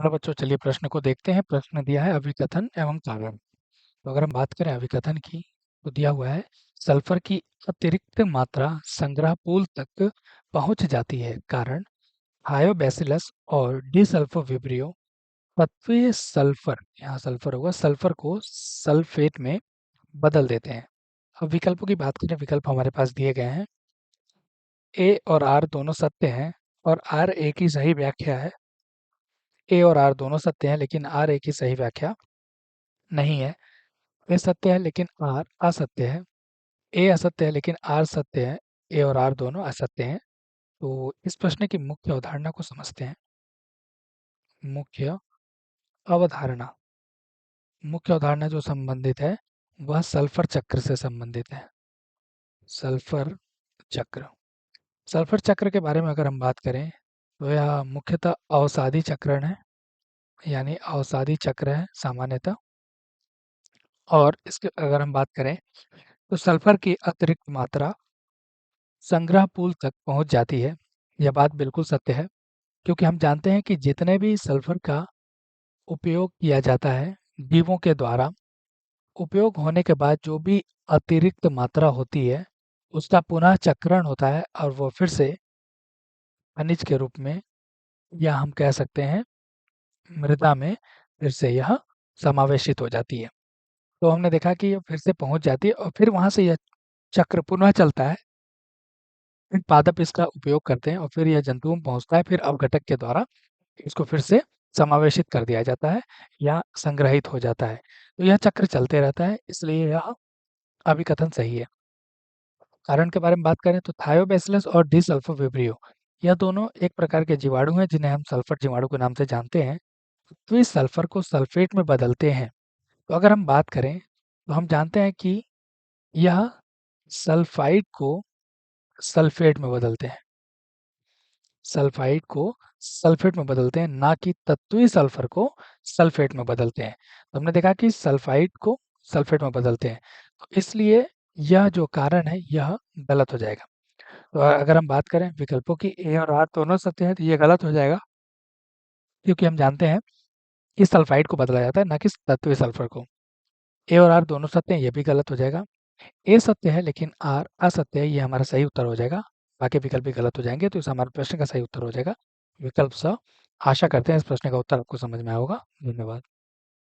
Hello बच्चों, चलिए प्रश्न को देखते हैं। प्रश्न दिया है अभिकथन एवं कारण। तो अगर हम बात करें अभिकथन की, तो दिया हुआ है सल्फर की अतिरिक्त मात्रा संग्रह पूल तक पहुंच जाती है। कारण हायोबैसिलस और डिसल्फोविब्रियो तत्वीय सल्फर, यहाँ सल्फर होगा, सल्फर को सल्फेट में बदल देते हैं। अब विकल्पों की बात करें, विकल्प हमारे पास दिए गए हैं। ए और आर दोनों सत्य हैं और आर एक ही सही व्याख्या है। ए और आर दोनों सत्य हैं लेकिन आर एक ही सही व्याख्या नहीं है। ए सत्य है लेकिन आर असत्य है। ए असत्य है लेकिन आर सत्य है। ए और आर दोनों असत्य हैं। तो इस प्रश्न की मुख्य अवधारणा को समझते हैं। मुख्य अवधारणा, मुख्य अवधारणा जो संबंधित है वह सल्फर चक्र से संबंधित है। सल्फर चक्र, सल्फर चक्र के बारे में अगर हम बात करें तो यह मुख्यतः अवसादी चक्रण है, यानी अवसादी चक्र है सामान्यतः। और इसके अगर हम बात करें तो सल्फर की अतिरिक्त मात्रा संग्रह पूल तक पहुंच जाती है। यह बात बिल्कुल सत्य है, क्योंकि हम जानते हैं कि जितने भी सल्फर का उपयोग किया जाता है जीवों के द्वारा, उपयोग होने के बाद जो भी अतिरिक्त मात्रा होती है उसका पुनः चक्रण होता है और वो फिर से खनिज के रूप में, या हम कह सकते हैं मृदा में, फिर से यह समावेशित हो जाती है। तो हमने देखा कि ये फिर से पहुंच जाती है और फिर वहां से यह चक्र पुनः चलता है। फिर पादप इसका उपयोग करते हैं और फिर यह जंतुओं में पहुंचता है, फिर अपघटक के द्वारा इसको फिर से समावेशित कर दिया जाता है या संग्रहित हो जाता है। तो यह चक्र चलते रहता है, इसलिए यह अभिकथन सही है। कारण के बारे में बात करें तो थायोबैसिलस और डिसल्फोविब्रियो, यह दोनों एक प्रकार के जीवाणु हैं जिन्हें हम सल्फर जीवाणु के नाम से जानते हैं। तो इस सल्फर को सल्फेट में बदलते हैं। तो अगर हम बात करें तो हम जानते हैं कि यह सल्फाइड को सल्फेट में बदलते हैं। सल्फाइड को सल्फेट में बदलते हैं, ना कि तत्वीय सल्फर को सल्फेट में बदलते हैं। तो हमने देखा कि सल्फाइड को सल्फेट में बदलते हैं, तो इसलिए यह जो कारण है यह गलत हो जाएगा। तो अगर हम बात करें विकल्पों की, ए और आर दोनों सत्य हैं, तो ये गलत हो जाएगा, क्योंकि हम जानते हैं कि सल्फाइड को बदला जाता है, ना कि तत्वीय सल्फर को। ए और आर दोनों सत्य हैं, ये भी गलत हो जाएगा। ए सत्य है लेकिन आर असत्य है, ये हमारा सही उत्तर हो जाएगा। बाकी विकल्प भी गलत हो जाएंगे, तो इस हमारे प्रश्न का सही उत्तर हो जाएगा विकल्प स। आशा करते हैं इस प्रश्न का उत्तर आपको समझ में आया होगा। धन्यवाद।